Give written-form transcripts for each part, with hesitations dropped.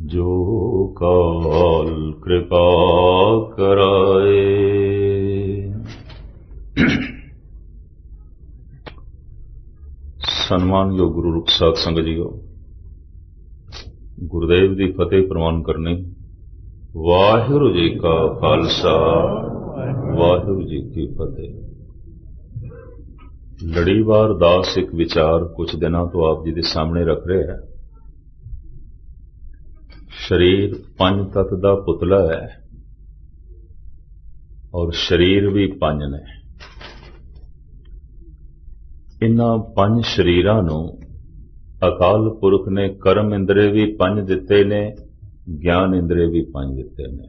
जो काल कृपा कराए। सन्मानयोग गुरु रूप साध संगत जीओ, गुरुदेव की फतेह प्रवान करनी। वाहिगुरु जी का खालसा, वाहिगुरु जी की फतेह। लड़ीवार दास एक विचार कुछ दिनों तो आप जी के सामने रख रहे हैं। शरीर पंज तत्त दा पुतला है और शरीर भी पंज ने। इन्हां पंज शरीरां नूं अकाल पुरख ने कर्म इंद्रे भी पंज दिते ने, ज्ञान इंद्रे भी पंज दिते ने।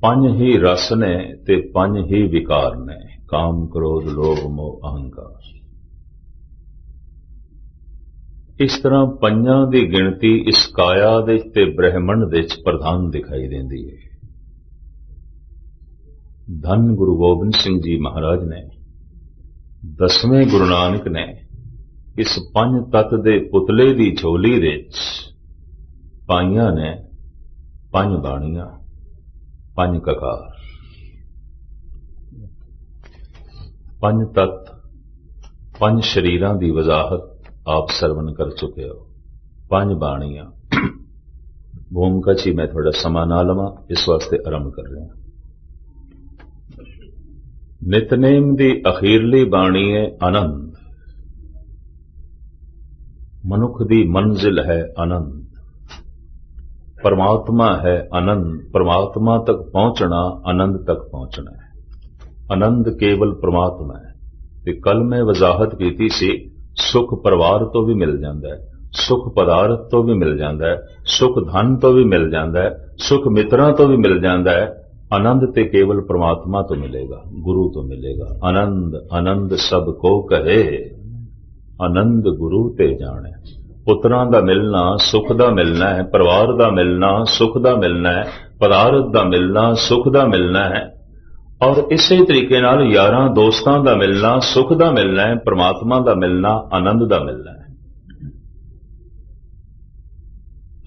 पंज ही रस ने ते पंज ही विकार ने, काम क्रोध लोभ मोह अहंकार। इस तरह पंजां दी गिणती इस काया दे ते ब्रह्मंड दे प्रधान दिखाई देंदी है। धन गुरु गोबिंद सिंह जी महाराज ने, 10वें गुरु नानक ने इस पंज तत्त दे पुतले दी झोली विच पाईयां ने पंज बाणियां, पंज ककार। पंज तत्त पंज शरीरां दी वजाहत आप सरवण कर चुके हो। पंज बाणियां भूमिका च मैं थोड़ा समा ना लवां, इस वास्ते आरंभ कर रहा। नितनेम दी अखीरली बाणी है आनंद। मनुख दी मंजिल है आनंद। परमात्मा है आनंद। परमात्मा तक पहुंचना आनंद तक पहुंचना है। आनंद केवल परमात्मा है। ते कल मैं वजाहत की सी, सुख परिवार तो भी मिल जाता है, सुख पदार्थ तो भी मिल जाता है, सुख धन तो भी मिल जाता है, सुख मित्रां तो भी मिल जाता है। आनंद ते केवल परमात्मा तो मिलेगा, गुरु तो मिलेगा। आनंद आनंद सब को कहे, आनंद गुरु ते जाने। पुत्रां दा मिलना सुख दा मिलना है, परिवार दा मिलना सुख दा मिलना है, पदार्थ दा मिलना सुख दा मिलना है। और इसे तरीके नाल यारां दोस्तां दा मिलना सुख दा मिलना है, परमात्मा दा मिलना आनंद दा मिलना है।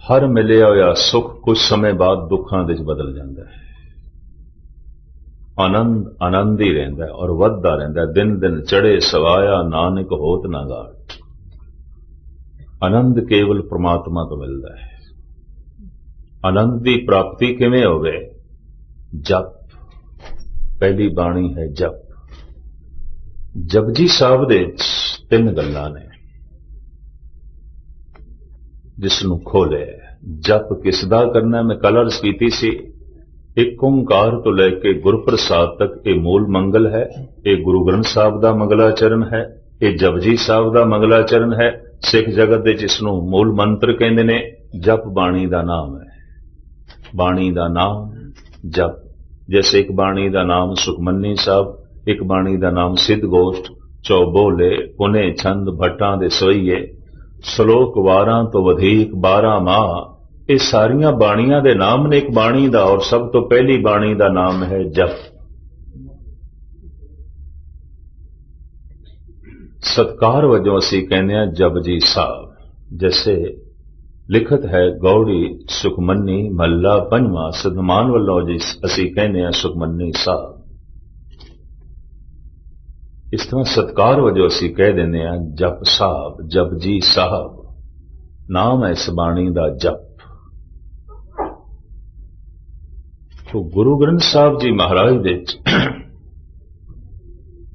हर मिलिया होया सुख कुछ समय बाद दुखां विच बदल जाता है। आनंद आनंद ही रहिंदा है और वधदा रहिंदा है। दिन दिन चढ़े सवाया, नानक होत ना घाट। आनंद केवल परमात्मा तो मिलता है। आनंद की प्राप्ति किवें होवे? जप। पहली बाणी है जप। जपजी साहब दे तीन गल्लां ने जिसनूं खोले। जप किसदा करना, मैं कल अर्ज कीती सी। एक ओंकार तो लैके गुरप्रसाद तक ये मूल मंगल है। ये गुरु ग्रंथ साहब का मंगलाचरण है, ये जपजी साहब का मंगलाचरण है। सिख जगत दे जिसनूं मूल मंत्र कहंदे ने। जप बाणी का नाम है। बाणी का नाम जप। जैसे एक बाणी का नाम सुखमनी साहब, एक बाणी का नाम सिद्ध गोष्ठ, चौबोले, पुने छंद, भट्टां दे सोईए, श्लोक 12 तो वधीक 12 माह। ये सारियां बाणियां दे नाम ने एक बाणी दा। और सब तो पहली बाणी का नाम है जप। सत्कार वजों असी कहने जपजी साहब। जैसे लिखत है गौड़ी सुखमनी महला पंजवां, सदमान वालों जी असी कहने सुखमनी साहब। इस तरह सत्कार वजों असी कह देने जप साहब, जपजी साहब। नाम है इस बाणी का जप। तो गुरु ग्रंथ साहब जी महाराज दे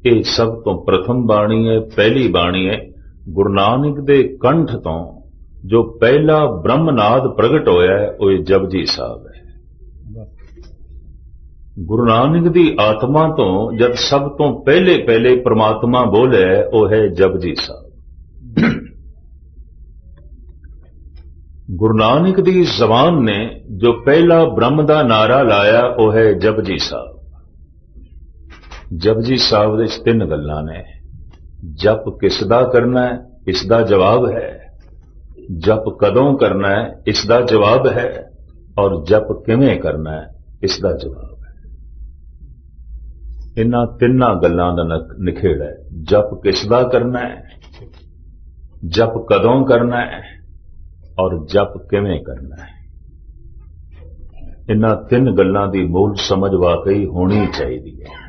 ये सब तो प्रथम बाणी है, पहली बाणी है। गुरु नानक दे कंठ तो जो पहला ब्रह्मनाद प्रगट होया है वह जपजी साहब है। गुरु नानक दी आत्मा तो जब सब तो पहले पहले परमात्मा बोले वह है जपजी साहब। गुरु नानक दी जबान ने जो पहला ब्रह्म दा नारा लाया वह है जपजी साहब। जपजी साहब दे तीन गल्लां ने। जप किसदा करना है, इसदा जवाब है। जप कदों करना है, इसदा जवाब है। और जप किवें करना है, इसदा जवाब है। इन्हां तिन्नां गल्लां दा निखेड़ा है। जप किसदा करना है, जप कदों करना है, और जप किवें करना है। इन्हां तीन गल्लां दी मूल समझ वाकई होनी चाहिए है।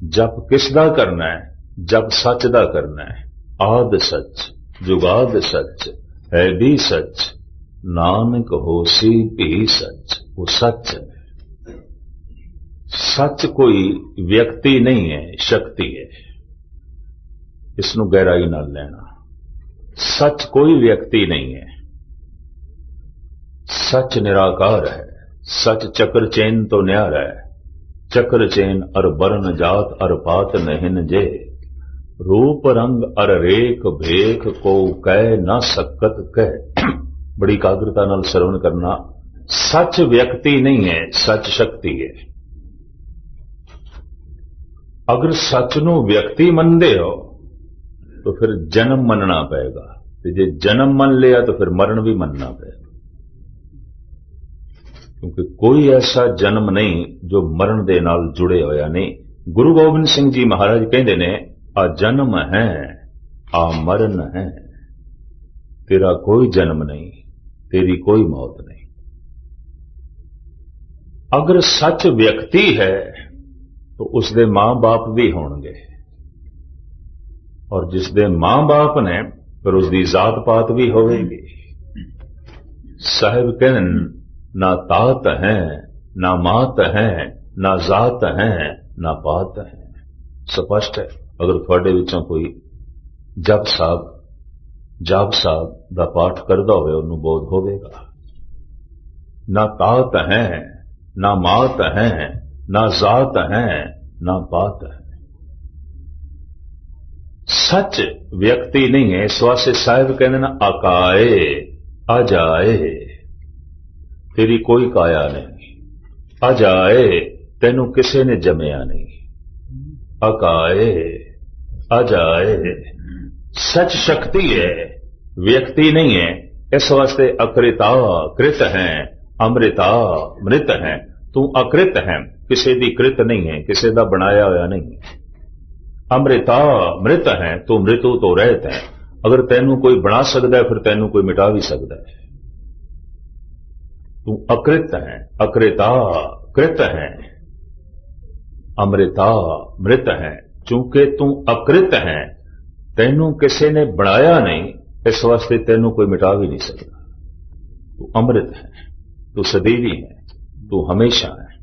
जप किस दा करना है? जप सच दा करना है। आद सच जुगाद सच है भी सच, नानक होसी भी सच। वो सच है। सच कोई व्यक्ति नहीं है, शक्ति है। इसनों गहराई नाल लेना। सच कोई व्यक्ति नहीं है, सच निराकार है। सच चक्र चैन तो न्यारा है। चक्र चैन अर बरन जात अर पात नहिन जे, रूप रंग अर रेख भेख को कह न सकत कह। बड़ी एकाग्रता नाल श्रवण करना। सच व्यक्ति नहीं है, सच शक्ति है। अगर सच नूं व्यक्ति मनदे हो तो फिर जन्म मनना पएगा, ते जे जन्म मन लिया तो फिर मरण भी मनना पएगा। क्योंकि कोई ऐसा जन्म नहीं जो मरण दे नाल जुड़े होया नहीं। गुरु गोबिंद सिंह जी महाराज कहते ने, आ जन्म है आ मरण है, तेरा कोई जन्म नहीं, तेरी कोई मौत नहीं। अगर सच व्यक्ति है तो उसके मां बाप भी होंगे, और जिसके मां बाप ने फिर उसकी जात पात भी होगी। साहिब कहन, ना तात है ना मात है ना जात है ना पात है। स्पष्ट है। अगर थोड़े विचों कोई जप साहब दा पाठ करदा होवे उन्होंने बोध होवेगा। ना तात है ना मात है ना जात है ना पात है। सच व्यक्ति नहीं है। इस वास्ते साहिब कहते ना, अकाए अजाए, तेरी कोई काया नहीं। अजाए, तेनू किसे ने जमया नहीं। अकाए अजाए, सच शक्ति है, व्यक्ति नहीं है। इस वास्ते अकृता कृत है, अमृता मृत है। तू अकृत है, किसे दी कृत नहीं है, किसे दा बनाया होया नहीं। अमृता मृत है, तू मृत्यु तो रहत है। अगर तैनू कोई बना सकता है फिर तैनू कोई मिटा भी सकता है। तू अकृत है, अकृता कृत है, अमृता मृत है। चूंकि तू अकृत है, तैनू किसी ने बनाया नहीं, इस वास्ते तैनू कोई मिटा भी नहीं सकता। तू अमृत है, तू सदैवी है, तू हमेशा है।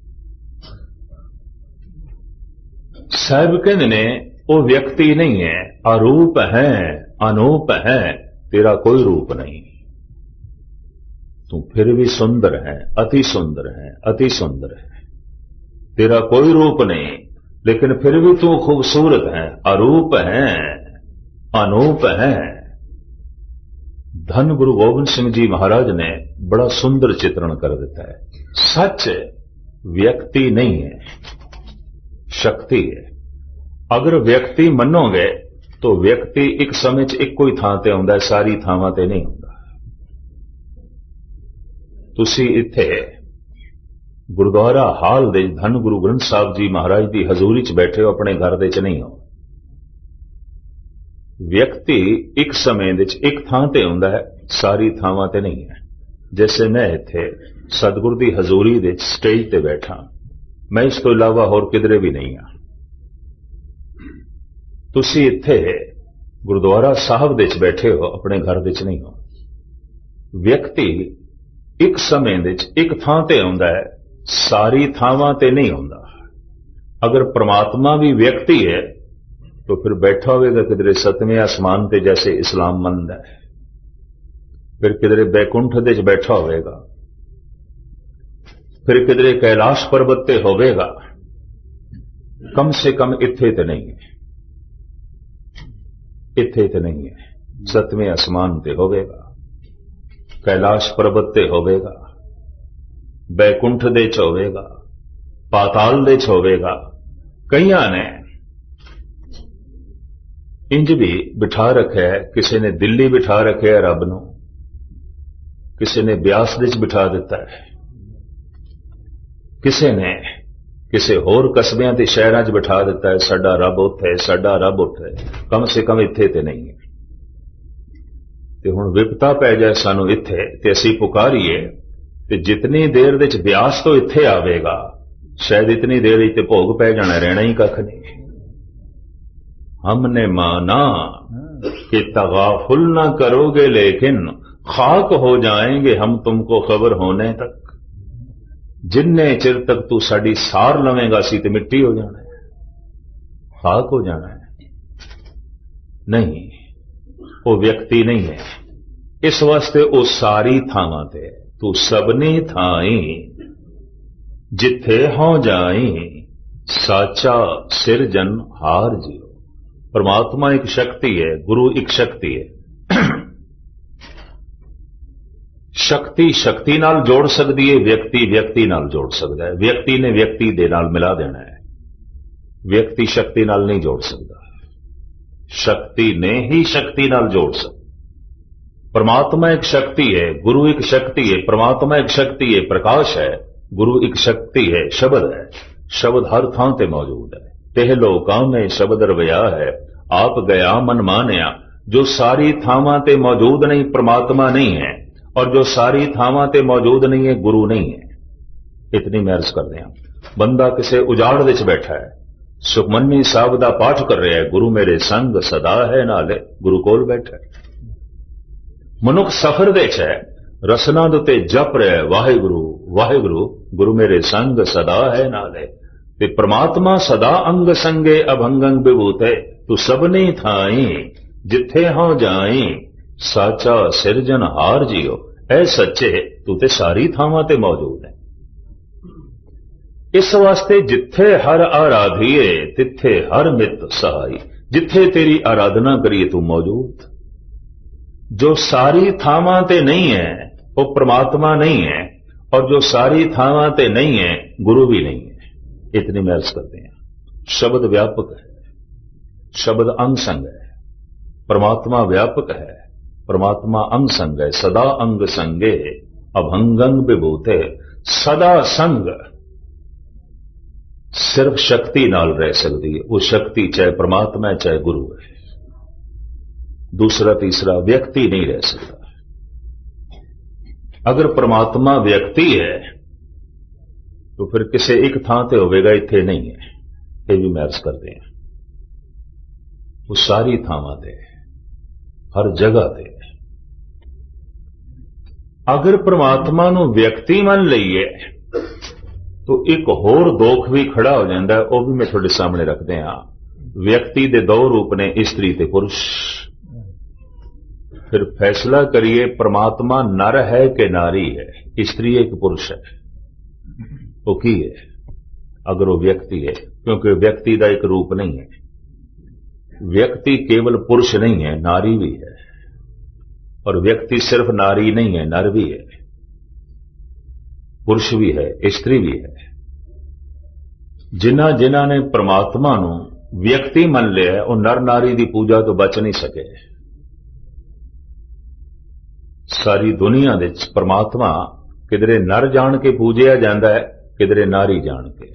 साहिब कहते ने, वो व्यक्ति नहीं है, अरूप है अनूप है, तेरा कोई रूप नहीं। तू फिर भी सुंदर है, अति सुंदर है, अति सुंदर है। तेरा कोई रूप नहीं, लेकिन फिर भी तू खूबसूरत है, अरूप है अनूप है। धन गुरु गोबिंद सिंह जी महाराज ने बड़ा सुंदर चित्रण कर देता है। सच व्यक्ति नहीं है, शक्ति है। अगर व्यक्ति मनोगे तो व्यक्ति एक समय च इक्को ही थां ते आउंदा है, सारी थावां ते नहीं आउंदा। तुसी इत्थे गुरुद्वारा हाल दे धन गुरु ग्रंथ साहब जी महाराज की हजूरी च बैठे हो, अपने घर दे च नहीं हो। व्यक्ति एक समय दे च एक थां ते आउंदा है, सारी थावां ते नहीं है। जैसे मैं इत्थे सतगुरु की हजूरी दे स्टेज ते बैठा, मैं इस तो इलावा होर किधरे भी नहीं हाँ। तुसी इत्थे गुरुद्वारा साहब दे च बैठे हो, अपने घर दे च नहीं हो। व्यक्ति एक समय दे च एक थां ते आउंदा है, सारी थावां ते नहीं आउंदा। अगर परमात्मा भी व्यक्ति है तो फिर बैठा होगा किधरे सतवें आसमान ते, जैसे इस्लाम मनदा है। फिर किधरे बैकुंठ दे च बैठा होगा, फिर किधरे कैलाश पर्वत ते होवेगा। कम से कम इत्थे ते नहीं है, इत्थे ते नहीं है। सतवें आसमान ते होवेगा, कैलाश पर्वत ते होवेगा, बैकुंठ दे च होवेगा, पाताल दे च होवेगा। कईयां ने इंज भी बिठा रखा है, किसी ने दिल्ली बिठा रखे है रब नूं, किसी ने ब्यास दे च बिठा दिता है, किसी ने किसी होर कस्बियां ते शहरां च बिठा दिता है। साडा रब उत्थे है, साडा रब उत्थे है। कम से कम इत्थे ते नहीं है। ਤੇ ਹੁਣ ਵਿਪਤਾ ਪੈ ਜਾਏ ਸਾਨੂੰ ਇੱਥੇ ਤੇ ਅਸੀਂ ਪੁਕਾਰੀਏ ਤੇ ਜਿਤਨੀ ਦੇਰ ਦੇ ਚ ਬਿਆਸ ਤੋਂ ਇੱਥੇ ਆਵੇਗਾ ਸ਼ਾਇਦ ਇਤਨੀ ਦੇਰ ਵਿੱਚ ਤੇ ਭੋਗ ਪੈ ਜਾਣਾ, ਰਹਿਣਾ ਹੀ ਕੱਖ ਨਹੀਂ। हमने माना कि तगाफुल ना करोगे लेकिन खाक हो जाएंगे हम तुमको खबर होने तक। जिन्ने चिर तक तू साड़ी सार लवेगा सी ते मिट्टी हो जाना है, खाक हो जाना है। नहीं, वो व्यक्ति नहीं है। इस वास्ते वो सारी थावां ते तू सबनी थाई जिथे हो जाई साचा सिरजन हार जियो। परमात्मा एक शक्ति है, गुरु एक शक्ति है। शक्ति शक्ति नाल जोड़ सकती है, व्यक्ति व्यक्ति नाल जोड़ सकता है। व्यक्ति ने व्यक्ति दे नाल मिला देना है, व्यक्ति शक्ति नाल नहीं जोड़ सकता, शक्ति ने ही शक्ति नाल जोड़ सकता। परमात्मा एक शक्ति है, गुरु एक शक्ति है। परमात्मा एक शक्ति है, प्रकाश है। गुरु एक शक्ति है, शब्द है। शब्द हर थां ते मौजूद है। तेह लोकां में शब्द रवया है, आप गया मन मानिया। जो सारी थावां ते मौजूद नहीं परमात्मा नहीं है, और जो सारी थावां ते मौजूद नहीं है गुरु नहीं है। इतनी मैं अर्ज कर दिया। बंदा किसे उजाड़ विच बैठा है, सुखमनी साहब दा पाठ कर रहा है, गुरु मेरे संग सदा है नाले, गुरु कोल बैठा है। मनुख सफर दे है, रसना दे उत्ते जप रहा है वाहिगुरु वाहिगुरु, गुरु मेरे संग सदा है नाले। ते परमात्मा सदा अंग संगे अभंगंग विभूत है। तू सबने थाई जिथे हो जाई साचा सिरजन हार जियो। ऐ सच्चे तू ते सारी थावां ते मौजूद है। इस वास्ते जिथे हर आराधिए तिथे हर मित सहाई। जिथे तेरी आराधना करिए तू मौजूद। जो सारी थावां ते नहीं है वो परमात्मा नहीं है, और जो सारी थावां ते नहीं है गुरु भी नहीं है। इतनी मैं अर्ज करते हैं। शब्द व्यापक है, शब्द अंग संग है। परमात्मा व्यापक है, परमात्मा अंग संग है। सदा अंग संगे अभंगंग विभूते। सदा संग सिर्फ शक्ति नाल रह सकती है। वो शक्ति चाहे परमात्मा है चाहे गुरु है। दूसरा तीसरा व्यक्ति नहीं रह सकता। अगर परमात्मा व्यक्ति है तो फिर किसी एक थां ते होवेगा, इत्थे नहीं है। ये भी मैं अर्ज करते हैं। वो सारी थावां ते, हर जगह ते। अगर परमात्मा नूं व्यक्ति मान लईए तो एक होर दोख भी खड़ा हो जाता है। वह भी मैं थोड़े सामने रखते हैं। व्यक्ति दे दो रूप ने, स्त्री ते पुरुष। फिर फैसला करिए परमात्मा नर है कि नारी है, स्त्री है कि पुरुष है। वो की है अगर वो व्यक्ति है, क्योंकि व्यक्ति का एक रूप नहीं है। व्यक्ति केवल पुरुष नहीं है, नारी भी है। और व्यक्ति सिर्फ नारी नहीं है, नर भी है, पुरुष भी है, स्त्री भी है। जिन्हां जिन्हां ने परमात्मा नूं व्यक्ति मन लिया वो नर नारी की पूजा तो बच नहीं सके। सारी दुनिया दे परमात्मा किधरे नर जान के पूजिया जाता है, किधरे नारी जान के।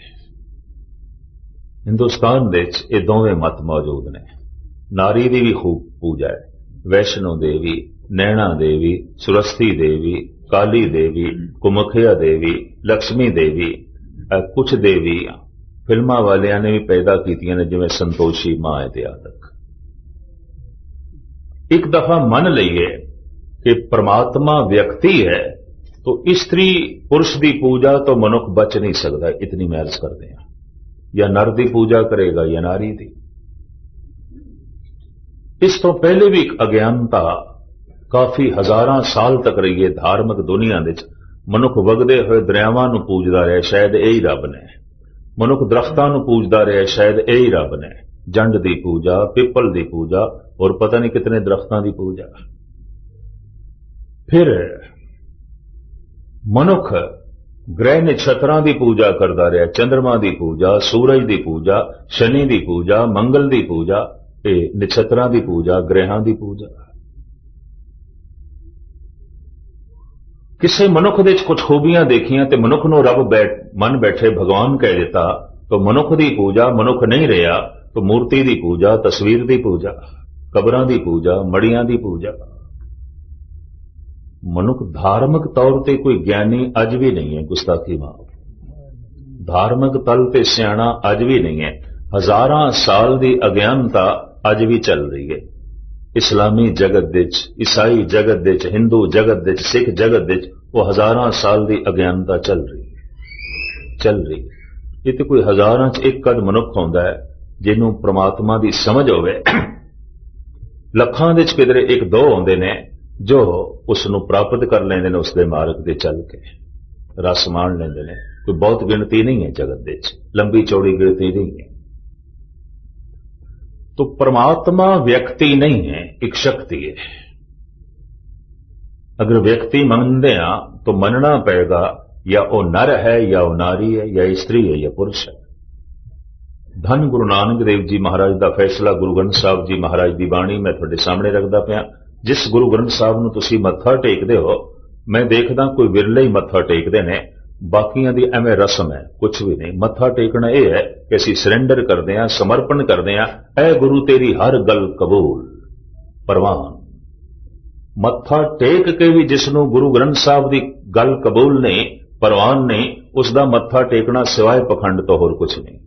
हिंदुस्तान दे ये दोवें मत मौजूद ने। नारी की भी खूब पूजा है। वैष्णो देवी, नैना देवी, सुरस्ती देवी, काली देवी, कुमुखिया देवी, लक्ष्मी देवी, कुछ देवी फिल्मां वालियां ने भी पैदा कीतियां ने, जिवें संतोषी मां इत्यादि। एक दफा मन लईए कि परमात्मा व्यक्ति है तो स्त्री पुरुष की पूजा तो मनुख बच नहीं सकता। इतनी मैं अर्ज करते हैं। या नर की पूजा करेगा या नारी की। इस तो पहले भी अज्ञानता काफी हजारां साल तक रही है। धार्मिक दुनिया दे मनुख वगदे हुए दरियावां नूं पूजदा रहा, शायद यही रब ने। मनुख दरख्तां नूं पूजदा रहा, शायद यही रब ने। जंड की पूजा, पिपल की पूजा, और पता नहीं कितने दरख्तां की पूजा। फिर मनुख ग्रह नक्षत्रां की पूजा करता रहा, चंद्रमा की पूजा, सूरज की पूजा, शनि की पूजा, मंगल की पूजा, नक्षत्रां की पूजा, ग्रहां की पूजा। किसी मनुख दे कुछ खूबियां देखियां तो मनुख नूं रब मन बैठे भगवान कह दिता तो मनुख की पूजा मनुख नहीं रहा तो मूर्ति की पूजा, तस्वीर की पूजा, कबरां की पूजा, मड़ियां की पूजा। ਮਨੁੱਖ ਧਾਰਮਿਕ ਤੌਰ ਤੇ ਕੋਈ ਗਿਆਨੀ ਅੱਜ ਵੀ ਨਹੀਂ ਹੈ, ਗੁਸਤਾਖੀ ਮਾਫ। ਧਾਰਮਿਕ ਤਲ ਤੇ ਸਿਆਣਾ ਅੱਜ ਵੀ ਨਹੀਂ ਹੈ। ਹਜ਼ਾਰਾਂ ਸਾਲ ਦੀ ਅਗਿਆਨਤਾ ਅੱਜ ਵੀ ਚੱਲ ਰਹੀ ਹੈ। ਇਸਲਾਮੀ ਜਗਤ ਦੇ ਵਿੱਚ, ਈਸਾਈ ਜਗਤ ਦੇ ਵਿੱਚ, ਹਿੰਦੂ ਜਗਤ ਦੇ ਵਿੱਚ, ਸਿੱਖ ਜਗਤ ਦੇ ਵਿੱਚ ਉਹ ਹਜ਼ਾਰਾਂ ਸਾਲ ਦੀ ਅਗਿਆਨਤਾ ਚੱਲ ਰਹੀ ਹੈ। ਇਹ ਤੇ ਕੋਈ ਹਜ਼ਾਰਾਂ ਚ ਇੱਕ ਅੱਧ ਮਨੁੱਖ ਹੁੰਦਾ ਹੈ ਜਿਹਨੂੰ ਪ੍ਰਮਾਤਮਾ ਦੀ ਸਮਝ ਹੋਵੇ। ਲੱਖਾਂ ਦੇ ਚ ਕਿਧਰੇ ਇੱਕ ਦੋ ਆਉਂਦੇ ਨੇ ਜੋ ਉਸ ਨੂੰ ਪ੍ਰਾਪਤ ਕਰ ਲੈਂਦੇ ਨੇ, ਉਸ ਦੇ ਮਾਰਗ ਤੇ ਚੱਲ ਕੇ ਰਸ ਮਾਣ ਲੈਂਦੇ ਨੇ। ਕੋਈ ਬਹੁਤ ਗਿਣਤੀ ਨਹੀਂ ਹੈ ਜਗਤ ਦੇ ਵਿੱਚ, ਲੰਬੀ ਚੌੜੀ ਗਿਣਤੀ ਨਹੀਂ ਹੈ। तो परमात्मा व्यक्ति नहीं है, एक शक्ति है। अगर व्यक्ति मानते हैं तो मनना पड़ेगा या वो नर है, या वो नारी है, या स्त्री है, या पुरुष है। धन गुरु नानक देव जी महाराज का फैसला गुरु ग्रंथ साहब जी महाराज की बाणी मैं थोड़े सामने रखता पाया। जिस गुरु ग्रंथ साहब नूं तुसीं मत्था टेकदे हो, मैं देखदा कोई विरले ही मत्था टेकदे ने, बाकियां दी एवें रस्म है, कुछ भी नहीं। मत्था टेकना यह है कि असीं सरेंडर करते हैं, समर्पण करते हैं। ऐ गुरु तेरी हर गल कबूल परवान। मत्था टेक के भी जिसनों गुरु ग्रंथ साहब की गल कबूल नहीं, परवान नहीं, उसका मत्था टेकना सिवाय पखंड तो होर कुछ नहीं।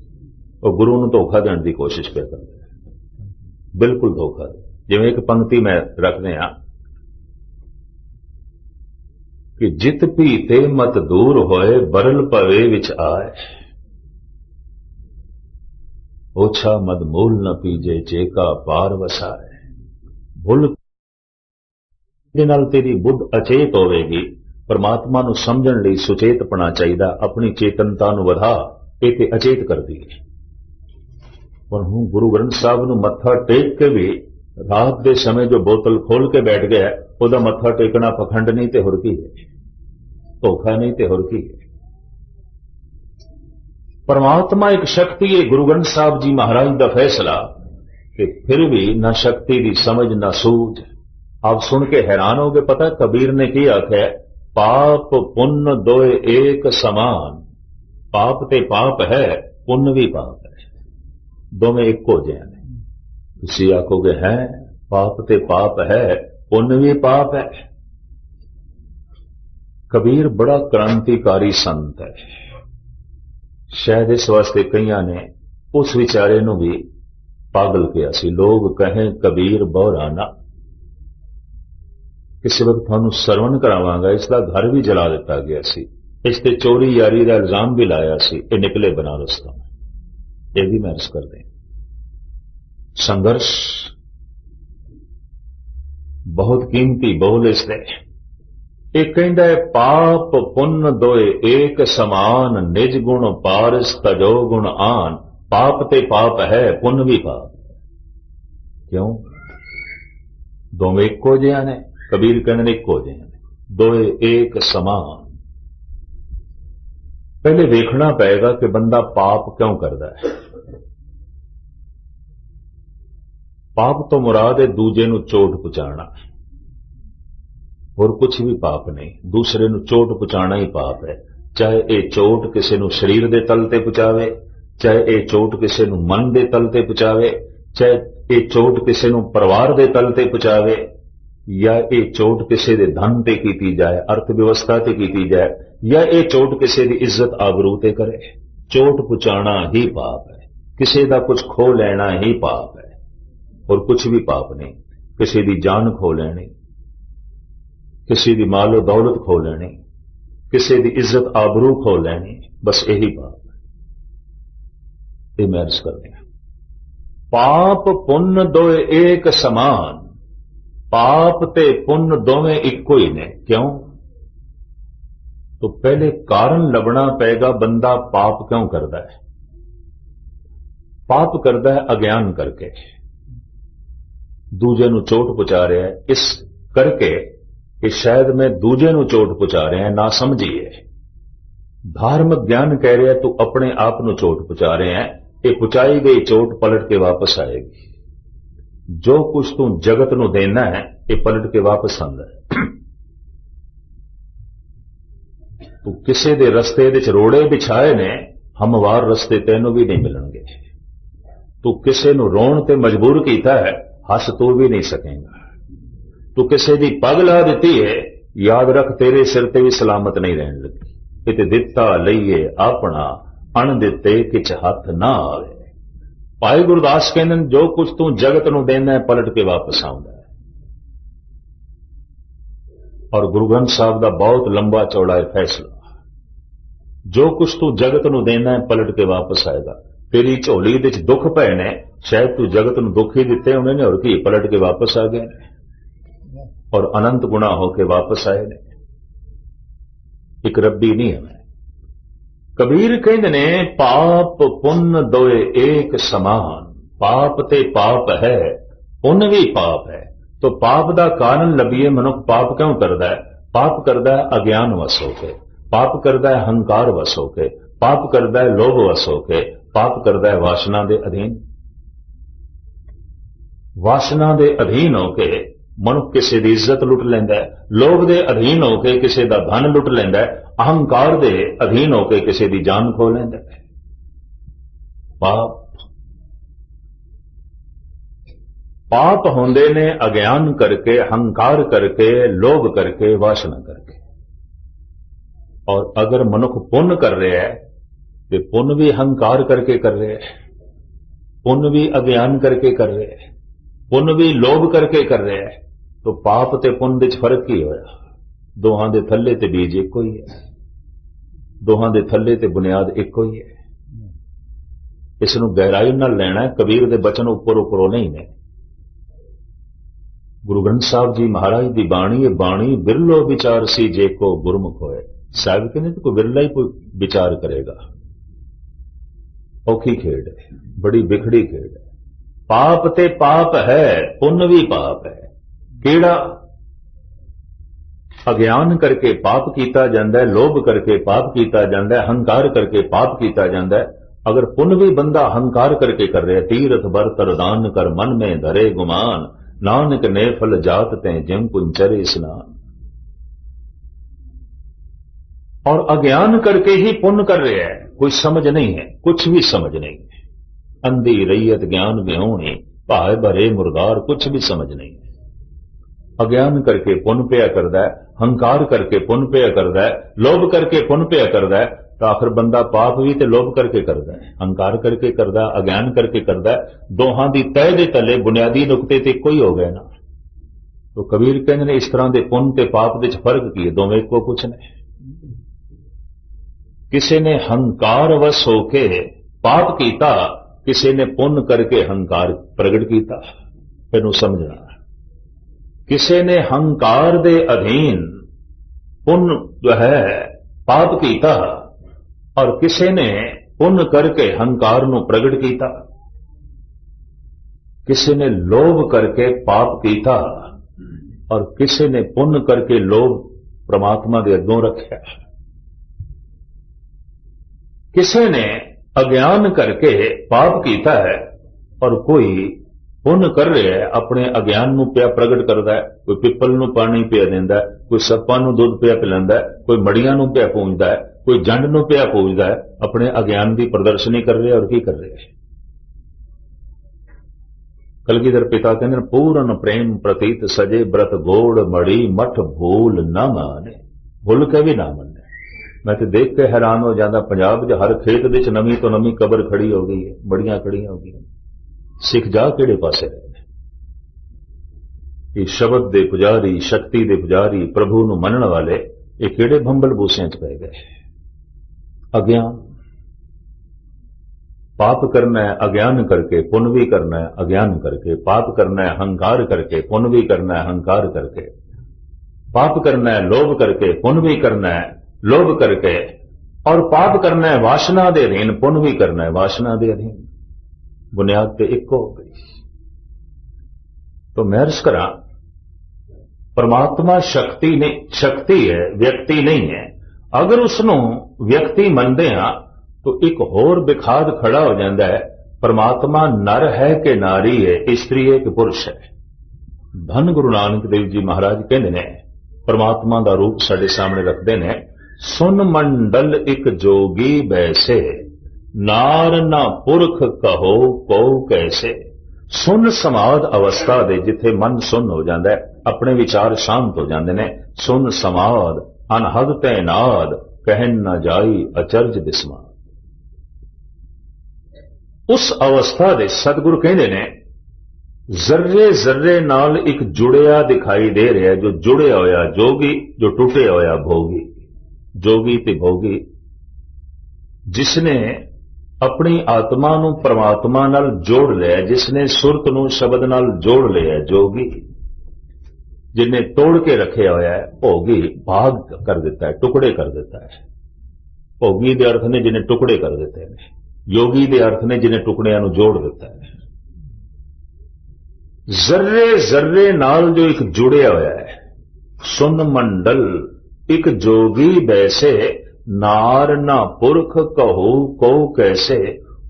वो गुरु नूं धोखा देने की कोशिश पे करते हैं, बिल्कुल धोखा। जिवें एक पंक्ति मैं रखते हैं कि जित भीते मत दूर होए, बरल पवे विच आए। ओछा मद मूल न पीजे, जेका पार वसाए। भुल दे नाल तेरी बुद्ध अचेत होवेगी। परमात्मा नूं समझण लई सुचेतपना चाहिदा, अपनी चेतनता नूं वधा, ये ते अचेत करदी है। पर हुण गुरु ग्रंथ साहब नूं मत्था टेक के भी रात के समय जो बोतल खोल के बैठ गया, ਉਹਦਾ मत्था टेकना पखंड नहीं ते होर की है, धोखा नहीं ते होर की है। परमात्मा एक शक्ति है। गुरु ग्रंथ साहब जी महाराज का फैसला कि फिर भी ना शक्ति की समझ ना सूझ। आप सुन के हैरान हो गए। पता कबीर ने की आख्या, पाप पुण्य दोए एक समान। पाप ते पाप है, पुण्य भी पाप है, दोवें एक हो जाए। तुसीं आखोगे है पाप ते पाप है, पुण्य भी पाप है। कबीर बड़ा क्रांतिकारी संत है। शायद इस वास्ते कईयां ने उस विचारे नूं भी पागल किया सी। लोग कहें कबीर बहुराना। किसी वक्त थानू सरवण करावांगा, इसका घर भी जला दिता गया सी, इस ते चोरी यारी का इल्जाम भी लाया सी। ये निकले बनारस तो, ये भी मैं अर्ज कर दें। संघर्ष बहुत कीमती बोल इसने। एक कहता है पाप पुण्य दोए एक समान, निज गुण पारस तजो गुण आन। पाप ते पाप है, पुण्य भी पाप। क्यों? दोवें एक हो जिहा ने। कबीर कहने एक हो जिहा ने, दोए एक समान। पहले देखना पड़ेगा कि बंदा पाप क्यों करता है। पाप तो मुराद है दूजे नूं चोट पहुंचाना, और कुछ भी पाप नहीं। दूसरे नूं चोट पहुंचाना ही पाप है। चाहे ये चोट किसी नूं शरीर दे तल ते पहुंचावे, चाहे ये चोट किसी नूं मन दे तल ते पहुंचावे, चाहे ये चोट किसी नूं परिवार दे तल ते पहुंचावे, या ये चोट किसी दे धन ते कीती जाए, अर्थव्यवस्था ते कीती जाए, या ये चोट किसी दी इज्जत आबरू ते करे। चोट पहुंचाना ही पाप है। किसी दा कुछ खो लेना ही पाप है, और कुछ भी पाप नहीं। किसी दी जान खो लेनी, किसी दी मालो दौलत खो लेनी, किसी दी इज्जत आबरू खो लेनी, बस यही पाप है। ये मैं अर्ज कर दिया। पाप पुण्य दोए एक समान। पाप ते पुण्य दोवें इको ही ने। क्यों? तो पहले कारण लभना पेगा, बंदा पाप क्यों करता है। पाप करता है अज्ञान करके, दूजे नूं चोट पहुंचा रहा है इस करके कि शायद मैं दूजे नूं चोट पहुंचा रहा है, ना समझिए। धार्मिक ज्ञान कह रहा है तू अपने आप नूं चोट पहुंचा रहे हैं। ये पहुंचाई गई चोट पलट के वापस आएगी। जो कुछ तू जगत नूं देना है, ये पलट के वापस आंदा है। तू किसी दे रस्ते विच रोड़े बिछाए ने, हमवार रस्ते तैनूं भी नहीं मिलणगे। तू किसी नूं रोण ते मजबूर कीता है, हस तू भी नहीं सकेगा। तू किसी दी पग ला दी है, याद रख तेरे सिर ते भी सलामत नहीं रहन लगी। किते दिता लईए अपना अण दिते किच हथ ना आवे। भाई गुरदास कहते हैं जो कुछ तू जगत नूं देना है पलट के वापस आउंदा है। और गुरु ग्रंथ साहब का बहुत लंबा चौड़ा है फैसला, जो कुछ तू जगत नूं देना है पलट के वापस आएगा। तेरी झोली दे विच दुख पए ने, शायद तू जगत नूं दुख ही दिते होने ने, और की पलट के वापस आ गए ने और अनंत गुणा होके वापस आए ने। एक रब्बी नहीं है। कबीर कहते ने पाप पुण्य दोए एक समान। पाप ते पाप है, पुण्य भी पाप है। तो पाप का कारण लभीए मनुख पाप क्यों करता है? पाप करता है अज्ञान वश होके, पाप करता है हंकार वश होके, पाप करता है लोभ वश होके, पाप करता है वासना के अधीन। वासना के अधीन होके मनुख किसी की इज्जत लुट लेंदा है, लोभ के अधीन होके किसी का धन लुट लेंदा है, अहंकार के अधीन होके किसी की जान खो लेंदा है। पाप पाप होंदे ने अज्ञान करके, हंकार करके, लोभ करके, वासना करके। और अगर मनुख पुण्य कर रहा है तो पुण्य भी हंकार करके कर रहे हैं, पुण्य भी अज्ञान करके कर रहे हैं, पुण्य भी लोभ करके कर रहे हैं। तो पाप ते पुण्य विच फर्क ही होया? दोहां दे थल्ले ते बीज इको ही है, दोहां दे थल्ले ते बुनियाद इको ही है। इसनूं गहराई नाल लेना है। कबीर दे बचन उपर उपरों नहीं ने। गुरु ग्रंथ साहब जी महाराज की बाणी, बाणी बिरलो विचार सी जे को गुरमुख होए। साहब कहते तो कोई बिरला ही कोई विचार करेगा। औखी खेड है, बड़ी बिखड़ी खेड है। पाप ते पाप है, पुण्य भी पाप है। केड़ा? अज्ञान करके पाप कीता जांदा है, लोभ करके पाप कीता जांदा है, हंकार करके पाप कीता जांदा है। अगर पुण्य भी बंदा हंकार करके कर रहा है, तीरथ बर तरदान कर मन में धरे गुमान, नानक ने फल जात ते जिम पुंचरे स्नान। और अज्ञान करके ही पुण्य कर रहे हैं, कोई समझ नहीं है, कुछ भी समझ नहीं है। अंधी रैयत ज्ञान विहोणी, भाए भरे मुर्दार, कुछ भी समझ नहीं है। अज्ञान करके पुण्य पिया करदा है, हंकार करके पुण्य पिया करदा है, लोभ करके पुण्य पिया करदा है। तो आखिर बंदा पाप भी तो लोभ करके करदा है, हंकार करके करदा है, अज्ञान करके करदा है। दोहां दी तय दे तले बुनियादी नुकते ते कोई हो गए ना। तो कबीर कहते ने इस तरह के पुण्य ते पाप दे फर्क की है? दोवें इको कुछ ने। किसी ने हंकार वश होके पाप कीता, किसी ने पुण्य करके हंकार प्रगट किया। फिर समझना, किसी ने हंकार दे अधीन पुण्य जो है पाप कीता, और किसी ने पुण्य करके हंकार नूं प्रगट किया। किसी ने लोभ करके पाप कीता, और किसी ने पुण्य करके लोभ परमात्मा के अगों रखा। किसी ने अज्ञान करके पाप कीता है, और कोई पुण्य कर रहा है, अपने अज्ञान नूं पिया प्रगट करता है। कोई पिपल नूं पानी पिया देंदा है, कोई सप्पां नूं दुध पिया पिलांदा है, कोई मड़ियां नूं पिया पूजदा है, कोई जंड नूं पिया पूजदा है। अपने अज्ञान की प्रदर्शनी कर रहे हैं। और की कर रहे हैं? कलगीधर पिता कहते हैं पूर्ण प्रेम प्रतीत सजे, ब्रत गोड़ मड़ी मठ भूल न माने। भूल के भी ना माने। मैं तो देख के हैरान हो जाता, पंजाब च हर खेत विच नवीं तो नवीं कबर खड़ी हो गई है, मड़ियां खड़ी हो गई। सिख जा किहड़े पासे रहे? ये शब्द दे पुजारी, शक्ति दे पुजारी, प्रभु नूं मनण वाले, ये किहड़े भंबल बूसियां च पै गए? अज्ञान। पाप करना है अज्ञान करके, पुण्य भी करना है अज्ञान करके। पाप करना है हंकार करके, पुण्य भी करना है हंकार करके। पाप करना है लोभ करके, पुण्य भी करना है लोभ करके। और पाप करना है वासना दे अधीन, पुण्य भी करना है वासना दे अधीन। बुनियाद पे एक हो गई। तो मैं अर्ज करा, परमात्मा शक्ति नहीं, शक्ति है, व्यक्ति नहीं है। अगर उसनों व्यक्ति मनते हाँ तो एक होर बिखाद खड़ा हो जाता है, परमात्मा नर है कि नारी है, स्त्री है कि पुरुष है। धन गुरु नानक देव जी महाराज कहते ने, परमात्मा का रूप साडे सामने रखते ने, सुन मंडल एक जोगी बैसे, नार ना पुरख कहो को कैसे। ਸੁਨ ਸਮਾਧ ਅਵਸਥਾ ਦੇ ਜਿੱਥੇ ਮਨ ਸੁਨ ਹੋ ਜਾਂਦਾ ਹੈ, ਆਪਣੇ ਵਿਚਾਰ ਸ਼ਾਂਤ ਹੋ ਜਾਂਦੇ ਨੇ। ਸੁਨ ਸਮਾਧ ਅਨਹਦ ਤੈਨਾਦ ਕਹਿਨ ਨਾ ਜਾਈ ਅਚਰਜ ਬਿਸਮਾਦ। ਉਸ ਅਵਸਥਾ ਦੇ ਸਤਿਗੁਰੂ ਕਹਿੰਦੇ ਨੇ ਜ਼ਰਰੇ ਜ਼ਰਰੇ ਨਾਲ ਇੱਕ ਜੁੜਿਆ ਦਿਖਾਈ ਦੇ ਰਿਹਾ, ਜੋ ਜੁੜਿਆ ਹੋਇਆ ਜੋਗੀ, ਜੋ ਟੁੱਟਿਆ ਹੋਇਆ ਭੋਗੀ। ਜੋਗੀ ਤੇ ਭੋਗੀ ਜਿਸਨੇ ਆਪਣੀ ਆਤਮਾ ਨੂੰ ਪਰਮਾਤਮਾ ਨਾਲ ਜੋੜ ਲਿਆ, ਜਿਸਨੇ ਸੁਰਤ ਨੂੰ ਸ਼ਬਦ ਨਾਲ ਜੋੜ ਲਿਆ ਜੋਗੀ। जिन्हें तोड़ के रखे होया है भोगी, भाग कर देता है, टुकड़े कर देता है। भोगी के अर्थ ने जिन्हें टुकड़े कर देते हैं, योगी के अर्थ ने जिन्हें टुकड़ियां जोड़ देता है। जर्रे जर्रे नाल जो एक जुड़िया होया है, सुन मंडल एक जोगी बैसे नार ना पुरख कहो को कैसे।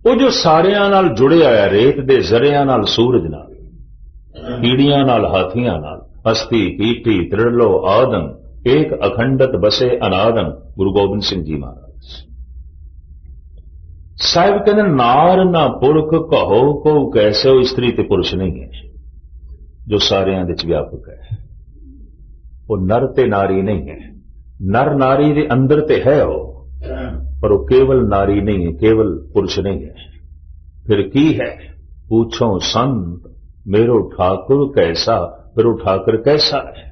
वो जो सारियां नाल जुड़िया होया, रेत दे जरिया नाल सूरज नाल, कीड़ियां नाल हाथियां नाल, अस्थि कीटी त्रिलो आदम एक अखंडत बसे अनादम। गुरु गोबिंद सिंह जी महाराज साहिब कहते नार ना पुरख कहो को कैसे। वो स्त्री ते पुरुष नहीं है जो सारियां दे च व्यापक है। वो नर ते नारी नहीं है। नर नारी दे अंदर ते है वो, पर वो केवल नारी नहीं है, केवल पुरुष नहीं है। फिर की है पूछो संत मेरो ठाकुर कैसा। फिर वो ठाकर कैसा है?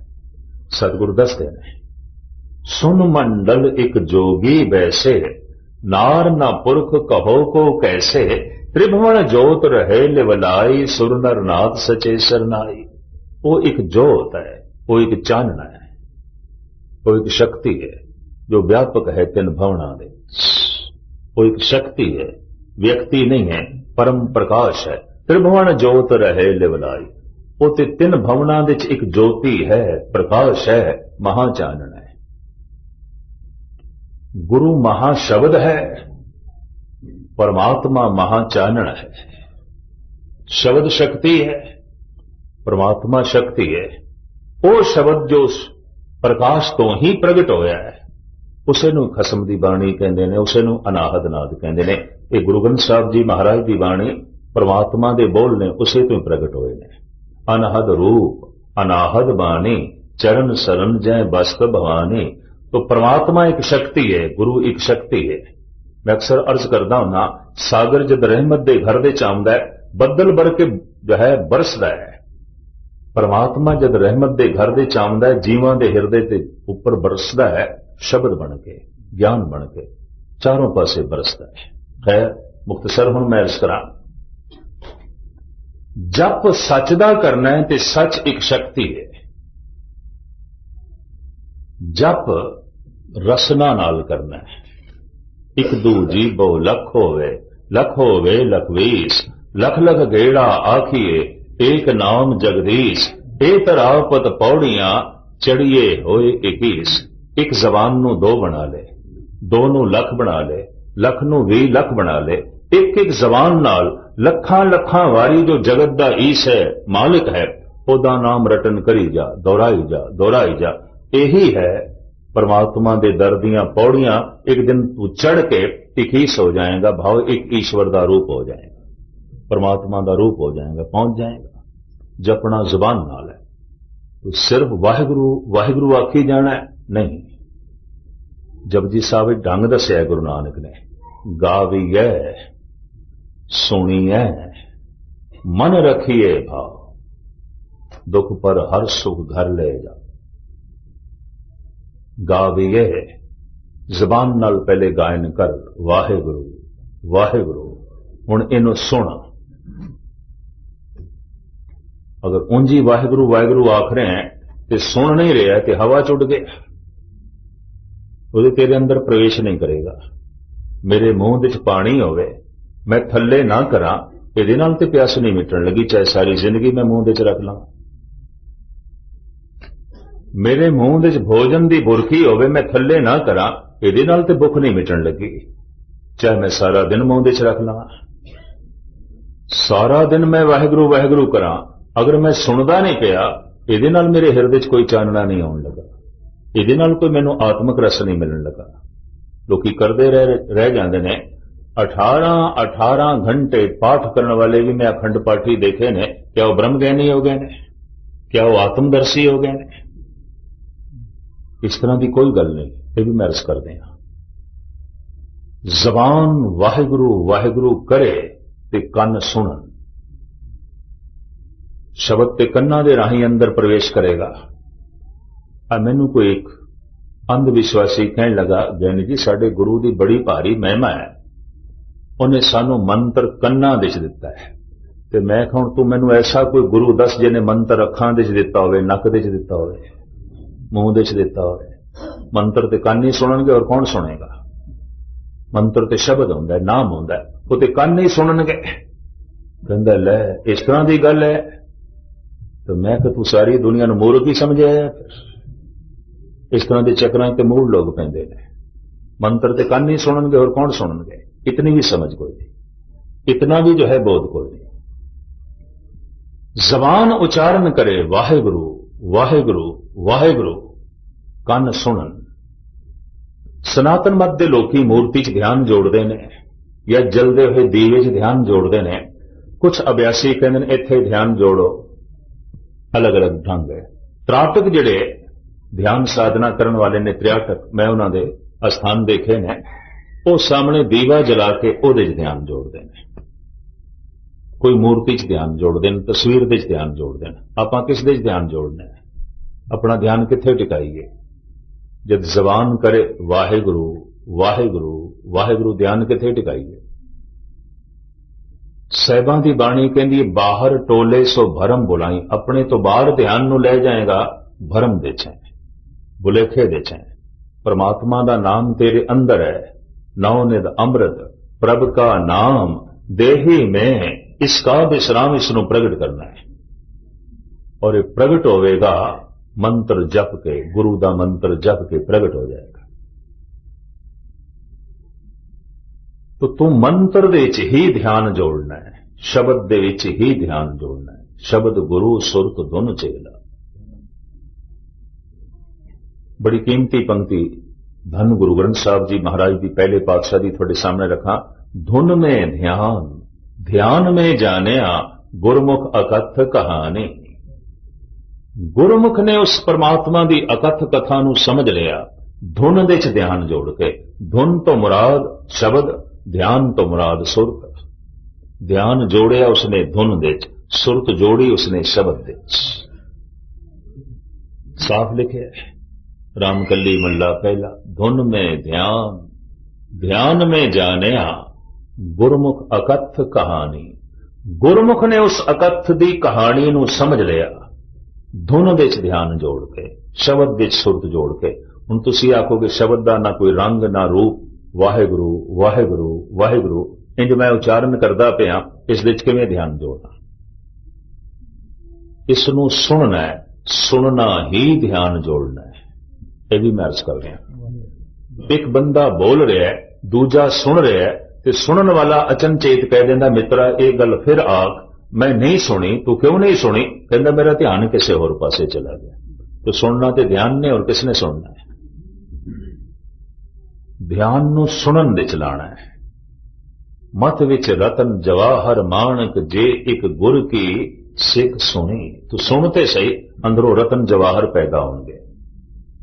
सतगुरु दसते हैं सुन मंडल एक जोगी बैसे नार ना पुरख कहो को कैसे। त्रिभुवन जोत रहे लिवलाई सुर नर नाथ सचे सरनाई। वो एक जोत है, वो एक चानना है, वो एक शक्ति है जो व्यापक है तीन भवना दे। वो एक शक्ति है, व्यक्ति नहीं है, परम प्रकाश है। त्रिभुवन जोत रहे लिवलाई, वो ते तीन भवना दे एक ज्योति है, प्रकाश है, महाचानन है। गुरु महाशब्द है, परमात्मा महाचानन है। शब्द शक्ति है, परमात्मा शक्ति है। वो शब्द जो प्रकाश तो ही प्रगट होया है, उसे नूं खसम दी बाणी कहंदे ने, उसे नूं अनाहद नाद कहंदे ने। ये गुरु ग्रंथ साहब जी महाराज दी बाणी परमात्मा दे बोल ने, उसे तो प्रगट होए ने। अनहद रूप अनाहद बानी चरण शरण जय बस्त भवानी। तो परमात्मा एक शक्ति है, गुरु एक शक्ति है। मैं अक्सर अर्ज करता हूं सागर जद रहमत दे घर दे चांदा है, बदल भर के जो है बरसदा है। परमात्मा जद रहमत दे घर दे चांदा है, जीवां दे हिरदे ते ऊपर बरसदा है, शब्द बन के, ज्ञान बन के चारों पासे बरसदा है। खैर मुख्तसर हुण मैं अर्ज करा, जप सच दा करना है ते सच एक शक्ति है। जप रसना नाल करना है। एक दू जीबो लख होवे लख वीस, लख लख गेड़ा आखिए एक नाम जगदीश। ए तरापत पौड़ियां चढ़िए होए 21। एक जबान नू दो बना ले, दो नू लख बना ले, लख नू 20 लख बना ले। एक एक जबान नाल लखां लखां वारी जो जगत दा ईश है, मालिक है, ओदा नाम रटन करी जा, दोहराई जा, दोहराई जा। यही है परमात्मा दे दर दियां पौड़ियां। एक दिन तू चढ़ के 21 हो जाएगा, भाव एक ईश्वर दा रूप हो जाएगा, परमात्मा दा रूप हो जाएगा, पहुंच जाएगा। जपना जुबान नाल है, तो सिर्फ वाहिगुरु वाहिगुरु आखी जाना है नहीं। जपजी साहब ढंग दस्या गुरु नानक ने, गावीए सुनिए मन रखिए भाव, दुख पर हर सुख घर ले जा। गावीए जबान नाल पहले गायन कर वाहिगुरु वाहिगुरु। हुण इनू सुन। अगर ऊंजी वाहिगुरु वाहिगुरु आख रहे हैं तो सुन नहीं रहा तो हवा चुड़ गया, वो तेरे अंदर प्रवेश नहीं करेगा। मेरे मुंह विच पानी होवे, मैं थल्ले ना करा, इहदे नाल ते प्यास नहीं मिटन लगी, चाहे सारी जिंदगी मैं मुंह विच रख ला। मेरे मुंह विच भोजन दी बुरकी होवे, मैं थल्ले ना करा, इहदे नाल ते भुख नहीं मिटन लगी, चाहे मैं सारा दिन मुंह विच रख ला। सारा दिन मैं वाहिगुरु वाहिगुरु करा, अगर मैं सुनदा नहीं पिया, इहदे नाल मेरे हिरदे च कोई चानना नहीं आउण लगा, इहदे नाल कोई मैनूं आत्मक रस नहीं मिलण लगा। लोकी करदे रह जांदे ने, 18 घंटे पाठ करने वाले भी मैं अखंड पाठी देखे ने, क्या वो ब्रह्म ज्ञानी हो गए ने, क्या वो आत्मदर्शी हो गए ने? इस तरह की कोई गल नहीं, ये भी मैं अर्ज कर दें। जबान वाहिगुरु वाहिगुरु करे ते कन सुनन, शब्द ते कन्ना दे राही अंदर प्रवेश करेगा। मैनू कोई एक अंध विश्वासी कहने लगा, ज्ञानी जी साडे गुरु की बड़ी भारी महिमा है, उन्हें सानू मंत्र कन्ना दे दिता है। ते मैं कहूं तू मैनू ऐसा कोई गुरु दस जिन्हें मंत्र अखां दे दिता होवे, नक दे दिता होवे, मुंह दे दिता होवे। मंत्र ते कान ही सुननगे और कौन सुनेगा? मंत्र ते शब्द होंदा है, नाम होंदा है, वो ते कान ही सुननगे। कहंदा ले इस तरह की गल है। तो मैं कि तू सारी दुनिया नूं मूर्ख ही समझे है। इस तरह के चक्रां ते मूल लोग पैंदे ने। मंत्र ते कान ही सुननगे और कौन सुननगे? इतनी भी समझ कोई नहीं, इतना भी जो है बोध कोई नहीं। जबान उच्चारण करे वाहेगुरु वाहेगुरु वाहेगुरु, कन सुनन। सनातन मत दे लोकी मूर्ति च ध्यान जोड़ते ने या जलदे हुए दीवे च ध्यान जोड़ते ने। कुछ अभ्यासी कहते हैं इत्थे ध्यान जोड़ो, अलग अलग ढंग है। त्राटक जिहड़े ध्यान साधना करने वाले ने, त्रियाटक, मैं उन्होंने अस्थान देखे ने, वो सामने दीवा जला के उहदे च ध्यान जोड़ते हैं। कोई मूर्ति च ध्यान जोड़ते हैं, तस्वीर दे च ध्यान जोड़ते हैं। आपां किस दे च ध्यान जोड़ना है? अपना ध्यान कित्थे टिकाईए? जब जबान करे वाहेगुरु वाहेगुरु वाहेगुरु, ध्यान कित्थे टिकाईए? साहिबां दी बाणी कहंदी बाहर टोले सो भरम बुलाई, अपने तो बाहर ध्यान नूं ले जाएगा भरम दे छे, बुलेखे दे छे। परमात्मा दा नाम तेरे अंदर है, नौ निध अमृत प्रभ का नाम देही में, इसका विश्राम इसनों प्रगट करना है। और ये प्रगट होवेगा मंत्र जप के, गुरु दा मंत्र जप के प्रगट हो जाएगा। तो तू मंत्र दे विच ही ध्यान जोड़ना है, शब्द दे विच ही ध्यान जोड़ना है। शब्द गुरु सुरत धुन चेला। बड़ी कीमती पंक्ति धन गुरु ग्रंथ साहब जी महाराज की पहले पातशाह की थोड़े सामने रखा। धुन में ध्यान ध्यान में जानिया, गुरमुख अकथ कहानी। गुरमुख ने उस परमात्मा की अकथ कथा नूं समझ लिया, धुन दे च ध्यान जोड़ के। धुन तो मुराद शब्द, ध्यान तो मुराद सुरत। ध्यान जोड़िया उसने धुन दे च, सुरत जोड़ी उसने शब्द दे च। साफ लिखे रामकली मल्ला पहला, धुन में ध्यान ध्यान में जानिया, गुरमुख अकथ कहानी। गुरमुख ने उस अकथ दी कहानी नूं समझ लिया, धुन दे च ध्यान जोड़ के, शब्द दे च सुरत जोड़ के। हुण तुसीं आखोगे शब्द दा ना कोई रंग ना रूप, वाहेगुरु वाहेगुरु वाहेगुरु इंज मैं उच्चारण करदा पिया, इस दे च किवें ध्यान जोड़ना? इसनूं सुनना है, सुनना ही ध्यान जोड़ना है। यह भी मैं अर्ज कर रहा। एक बंदा बोल रहा है, दूजा सुन रहा है, तो सुनने वाला अचनचेत कह देंदा मित्रा ये गल फिर आख, मैं नहीं सुनी। तू क्यों नहीं सुनी? कहता मेरा ध्यान किसी होर पासे चला गया। तो सुनना तो ध्यान ने, और किसने सुनना है? ध्यान नूं सुनन दे चलाना है। मत विच रतन जवाहर माणक, जे एक गुर की सिख सुनी। तो सुनते सही, अंदरों रतन जवाहर पैदा होंगे।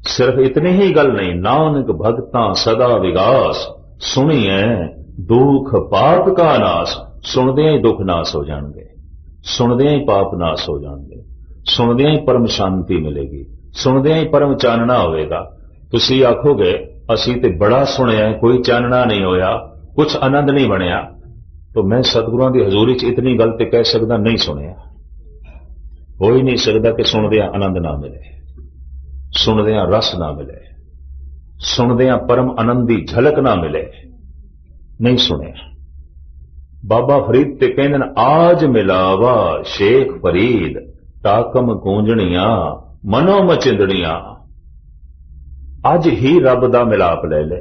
सिर्फ इतनी ही गल नहीं, नानक भगतां सदा विगास, सुनिए दुख पाप का नाश। सुनदियां ही दुख नाश हो जाएंगे, सुनदियां ही पाप नाश हो जाएंगे, सुनदियां ही परम शांति मिलेगी, सुनदियां ही परम चानना होएगा। तुसी आखोगे असी ते बड़ा सुनिया, कोई चानना नहीं होया, कुछ आनंद नहीं बनया। तो मैं सतगुरुआं दी हजूरी च इतनी गल ते कह सकदा, नहीं सुनिया। हो ही नहीं सकता कि सुनदियां आनंद ना मिले, सुनदियां रस ना मिले, सुनदियां परम आनंद की झलक ना मिले। नहीं सुनिया। बाबा फरीद ते कहंदे आज मिलावा शेख फरीद, टाकम गूंजणियां मनो मचिंदड़ियां। अज ही रब दा मिलाप ले ले,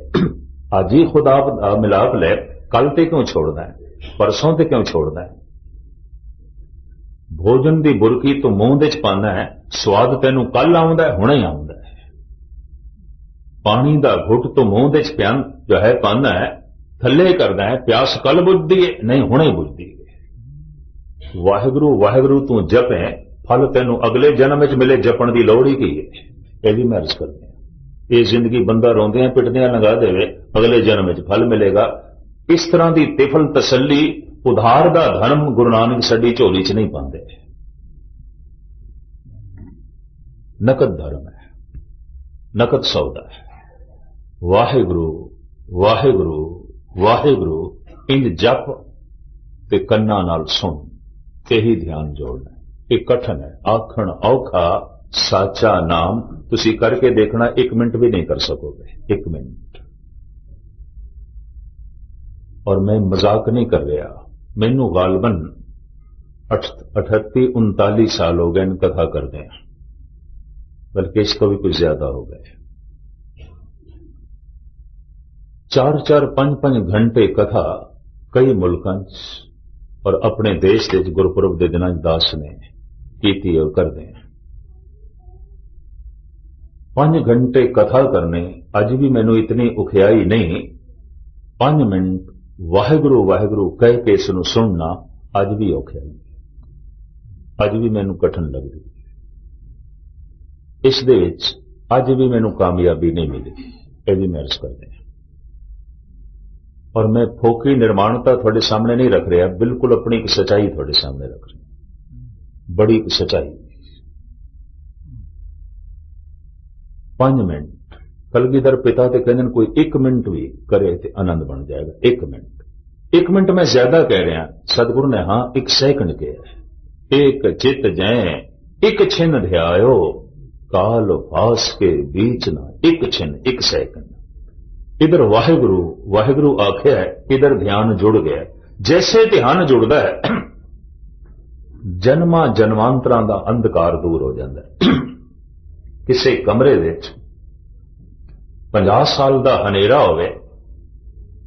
अज ही खुदा दा मिलाप ले, कल ते क्यों छोड़ना है, परसों ते क्यों छोड़ना है? भोजन की बुरकी तो मूंह दे च पाना है, स्वाद तेनू कल आउंदा है, हुणे ही आउंदा है। पानी का घुट तो मूंह दे च जो है पाना है, थले करदा है, प्यास कल बुझदी है नहीं हुणे बुझदी है। वाहिगुरु वाहिगुरु तू जपे, फल तेनू अगले जन्म विच मिले, जपण दी लोड़ ही की है। यह भी मैं अर्ज करते हैं, ये जिंदगी बंदा रोंदियां पिटदियां लंघा देवे, अगले जन्म विच फल मिलेगा। इस तरह की तिफल तसल्ली उधार दा धर्म गुरु नानक साडी झोली च नहीं पाते। नकद धर्म है, नकद सौदा है। वाहिगुरु वाहिगुरु वाहिगुरु इंज जप ते कन्ना नाल सुन ते ही ध्यान जोड़ना। ये कठिन है, आखण औखा साचा नाम तुसी करके देखना, 1 मिनट भी नहीं कर सकोगे, 1 मिनट। और मैं मजाक नहीं कर रहा, मैनू गालबन 38-39 साल हो गए कथा करते हैं, बल्कि इसको भी कुछ ज्यादा हो गए। 4-4, 5-5 घंटे कथा कई मुल्कां और अपने देश के गुरपुरब के दिनों दास ने की और करते हैं। 5 घंटे कथा करने अज भी मैनू इतनी उखियाई नहीं। 5 मिनट वाहिगुरु वाहिगुरु कह के इसनू सुनना अज भी औखियाई, अज भी मैनू कठिन लगदी। इस दे विच अज भी मैनू कामयाबी नहीं मिली, यह भी मैं अर्ज करते हैं। और मैं फोकी निर्माणता थोड़े सामने नहीं रख रहा, बिल्कुल अपनी एक सच्चाई थोड़े सामने रख रहा, बड़ी सच्चाई। 5 मिनट कलगीधर पिता ते कहते कोई 1 मिनट भी करे तो आनंद बन जाएगा। 1 मिनट मैं ज्यादा कह रहा, सतगुरु ने हाँ 1 सेकंड कहा। एक चित जय 1 छिन ध्यायो, काल फास के बीच ना 1 छिन 1 सेकंड। इधर वाहिगुरु वाहिगुरु आख्या है, इधर ध्यान जुड़ गया। जैसे ध्यान जुड़ता है जन्मा जन्मांतरां दा अंधकार दूर हो जाता है। किसी कमरे विच 50 साल का हनेरा होवे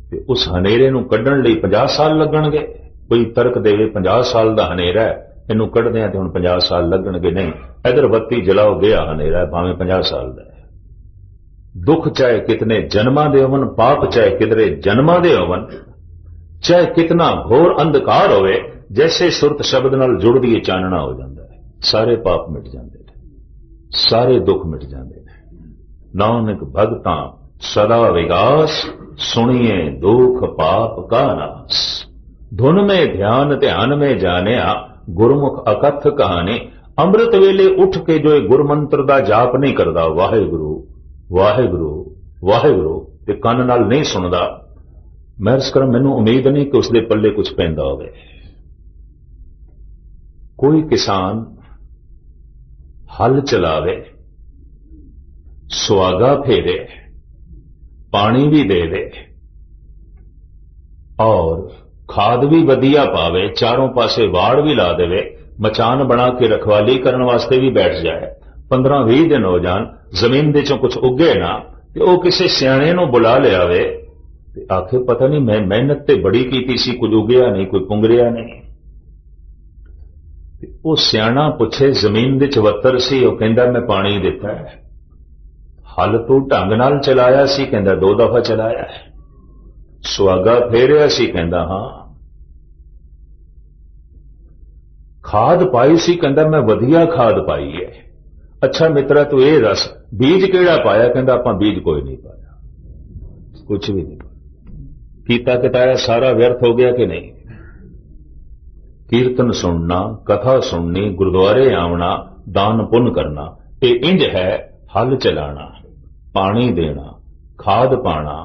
ते उस हनेरे नूं कड्ढण लई 50 साल लगणगे। कोई तर्क देवे 50 साल का हनेरा है, इनू कढ़दे हैं तो हुण 50 साल लगणगे, नहीं। इधर बत्ती जलाओ गया हनेरा है, भावें 50 साल का है। दुख चाहे कितने जन्मा दे होवन, पाप चाहे कितने जन्मा दे होवन, चाहे कितना घोर अंधकार होवे, जैसे सुरत शब्द नाल जुड़ दिए चानना हो जाता है। सारे पाप मिट जाते हैं, सारे दुख मिट जाते हैं। नानक भगतां सदा विगास, सुनिए दुख पाप का नाश। धुन में ध्यान ध्यान में जानिया, गुरमुख अकथ कहानी। अमृत वेले उठ के जो गुरमंत्र का जाप नहीं करता, वाहिगुरु वाहिगुरु वाहिगुरु ते कन नाल नहीं सुनता, मैं इस कर मैनू उम्मीद नहीं कि उसके पल्ले कुछ पैंदा होवे। कोई किसान हल चलावे, सुहागा फेरे, पानी भी दे दे और खाद भी वधिया पावे, चारों पासे वाड़ भी ला देवे, मचान बना के रखवाली करने वास्ते भी बैठ जाए, 15-20 दिन हो जान, जमीन दे चों कुछ उगे ना, ते ओ किसी सियाणे नूं बुला लिया वे ते आखे पता नहीं मैं मेहनत ते बड़ी कीती सी, कुछ उगया नहीं, कोई पुंगरिया नहीं। ते ओ सियाणा पुछे जमीन दे चवत्तर सी, ओ कहंदा मैं पानी दिता है। हल तू ढंग नाल चलाया सी, कहंदा 2 दफा चलाया है। सुहागा फेरिया सी, कहंदा हां। खाद पाई सी, कहंदा मैं वधिया खाद पाई है। अच्छा मित्रा तू ये दस बीज केड़ा पाया, कहंदा आपां बीज कोई नहीं पाया, कुछ भी नहीं पाया। कीता किताया सारा व्यर्थ हो गया कि नहीं। कीर्तन सुनना, कथा सुननी, गुरुद्वारे आवना, दान पुण्य करना, ये इंज है हल चलाना, पानी देना, खाद पाना,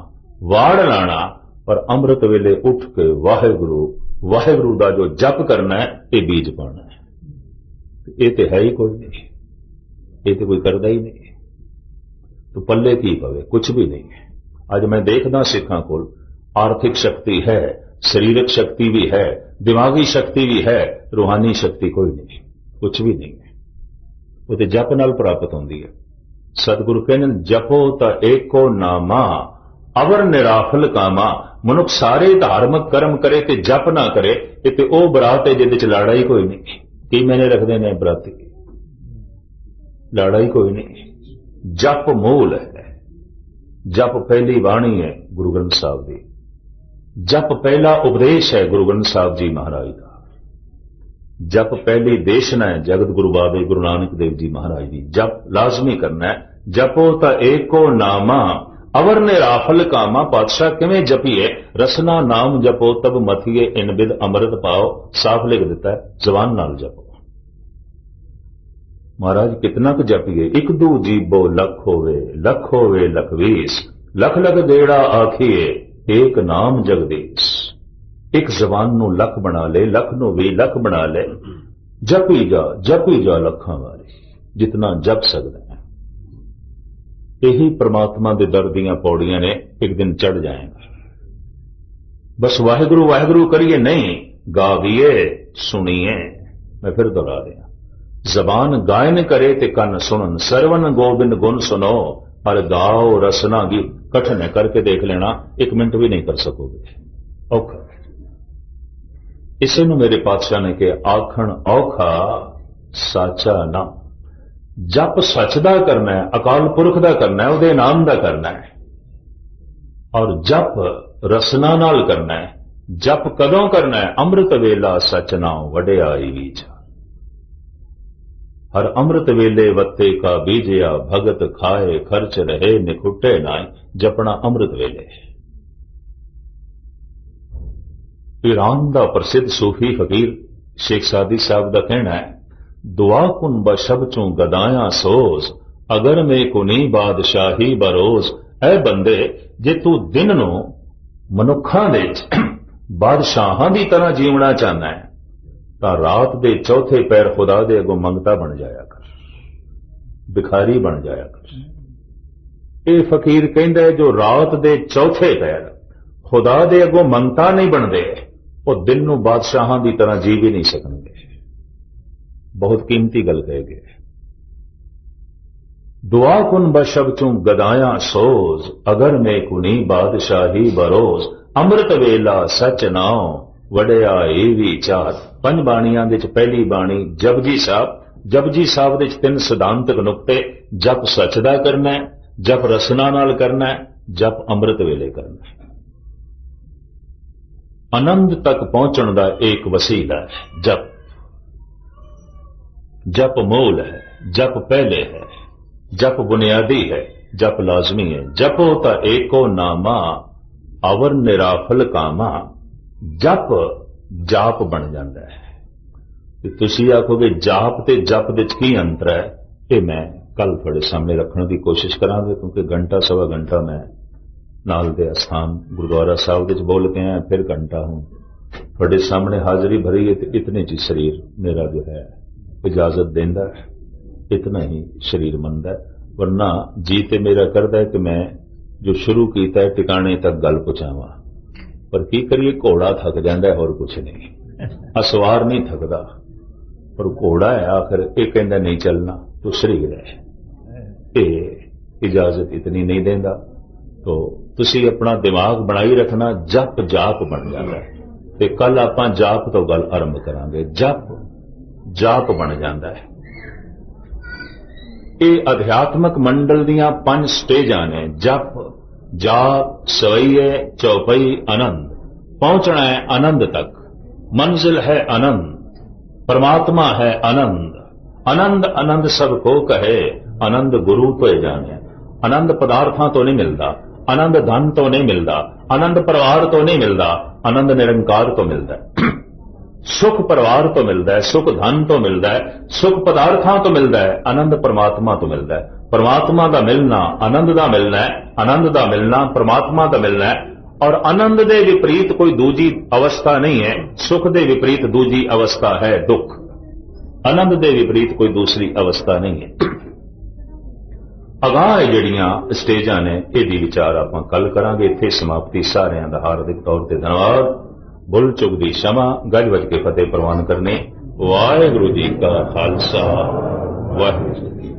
वाड़ लाना, पर अमृत वेले उठ के वाहिगुरु वाहिगुरु का जो जप करना है, ये बीज पाना है। ये तो है ही कोई नहीं, ये तो कोई करता ही नहीं, तो पल्ले की पवे, कुछ भी नहीं है। आज मैं देखदा सिखां कोल आर्थिक शक्ति है, शारीरिक शक्ति भी है, दिमागी शक्ति भी है, रूहानी शक्ति कोई नहीं, कुछ भी नहीं है। वो तो जप नाल प्राप्त होती है। सतगुरु कहने जपो ता एको नामा, अवर निराफल कामा। मनुख सारे धार्मिक कर्म करे ते जप ना करे, ते ओ बरात है जिहदे च लाड़ा ही कोई नहीं। की मैंने रखते ने बराती, लाड़ा ही कोई नहीं। जप मूल है, जप पहली बाणी है गुरु ग्रंथ साहब की। जप पहला उपदेश है गुरु ग्रंथ साहब जी महाराज का। जप पहली देशना है जगत गुरु बाबे गुरु नानक देव जी महाराज जी। जप लाजमी करना है। जपो ता एको नामा अवर ने राफल कामा। पातशाह किवें जपीए? रसना नाम जपो तब मथिए इन बिद अमृत पाओ। साफ लिख दिता है, जबान नाल जपो। महाराज कितना क जपीए? एक दू जीबो लख होवे लखवीस। लख लख देड़ा आखिए एक नाम जगदीश। एक जबान नू लख बना ले, लख नू भी लख बना ले। जपी जा लखां वाली, जितना जप सकदा है। यही परमात्मा दे दर दीआं पौड़ियां ने, एक दिन चढ़ जाएगा। बस वाहिगुरु वाहिगुरु करिए नहीं, गाविए सुनिए। मैं फिर दोहरा रहा, जबान गायन करे ते कन सुनन। सरवन गोबिंद गुण सुनो पर गाओ रसना गी। कठिन है, करके देख लेना, एक मिनट भी नहीं कर सकोगे, औखा। इसे नूं मेरे पातशाह ने कहा, आखण औखा साचा ना। जप सच दा करना है, अकाल पुरख दा करना है, उहदे नाम दा करना है। और जप रसना नाल करना है। जप कदों करना है? अमृत वेला सच नाम वडियाई वीचा। हर अमृत वेले वत्ते का बीजया। भगत खाए खर्च रहे निखुटे नाय। जपना अमृत वेले। ईरान का प्रसिद्ध सूफी फकीर शेख सादी साहब का कहना है, दुआ कुन बशब चूं गदाया सोज। अगर में कुनी बादशाही बरोज। ऐ बंदे, जे तू दिन नूं मनुखां दे बादशाहां दी तरह जीवना चाहना है, तां रात दे चौथे पैर खुदा दे अगों मंगता बन जाया कर, भिखारी बन जाया कर। ये फकीर कहंदा है, जो रात दे चौथे पैर खुदा दे अगों मंगता नहीं बनते, वो दिन नूं बादशाहां दी तरह जी भी नहीं सकणगे। बहुत कीमती गल कह गए। दुआ कुन बशब चूं गदाया सोज। अगर में कुनी बादशाही बरोज। अमृत वेला सच नाओ वडिया ए विचार। पंज बाणियां दे पहली बाणी जपजी साहब। जपजी साहब दे तीन सिद्धांतक नुकते। जप सच दा करना है, जप रसना नाल करना है, जप अमृत वेले करना है। आनंद तक पहुंचण दा एक वसीला है जप। जप मूल है, जप पहले है, जप बुनियादी है, जप लाजमी है। जपो ता एको नामा अवर निराफल कामा। जप जाप बन जाता है। तुसी आखोगे जाप ते जप दे की अंतर है? ये मैं कल थोड़े सामने रखने की कोशिश करांगे, क्योंकि घंटा सवा घंटा मैं नाल दे अस्थान गुरुद्वारा साहब दे बोल के आया, फिर घंटा हूं थोड़े सामने हाजिरी भरी है। तो इतने च शरीर मेरा जो है इजाजत देंदा है, इतना ही शरीर मंदा है। वरना जी ते मेरा करदा है कि मैं जो शुरू किया है टिकाने तक गल पहुंचावा, पर की करिए, घोड़ा थक जाता है और कुछ नहीं। असवार नहीं थकदा, पर घोड़ा है आखिर ये कहता नहीं चलना, तो शरीर है ये इजाजत इतनी नहीं देंदा। तो तुसी अपना दिमाग बनाई रखना, जप जाप बन जाता है। ते कल आपां जाप तो गल आरंभ करांगे। जप जाप बन जाता है। ये अध्यात्मक मंडल दियां 5 स्टेजां ने। जप जाप सवैये चौपई आनंद। पहुंचना है आनंद तक। मंजिल है आनंद, परमात्मा है आनंद। आनंद आनंद सबको कहे, आनंद गुरु तो जाने। आनंद पदार्थां तो नहीं मिलता, आनंद धन तो नहीं मिलता, आनंद परिवार तो नहीं मिलता, आनंद निरंकार तो मिलता है। सुख परिवार तो मिलता है, सुख धन तो मिलता है, सुख पदार्थां तो मिलता है, आनंद परमात्मा तो मिलता है। परमात्मा का मिलना आनंद का मिलना है, आनंद का मिलना परमात्मा का मिलना है। और आनंद दे विपरीत कोई दूजी अवस्था नहीं है, सुख दे विपरीत दूजी अवस्था है दुख। आनंद दे विपरीत कोई दूसरी अवस्था नहीं है। अगाह जड़ियां स्टेजां ने यदि विचार आप कल करांगे। इत्थे समाप्ति। सारिਆਂ ਦਾ हार्दिक तौर ते धन्यवाद। भुल चुक दी क्षमा। गज वज के फतेह प्रवान करने। वाहिगुरू जी का खालसा वाहिगुरू जी की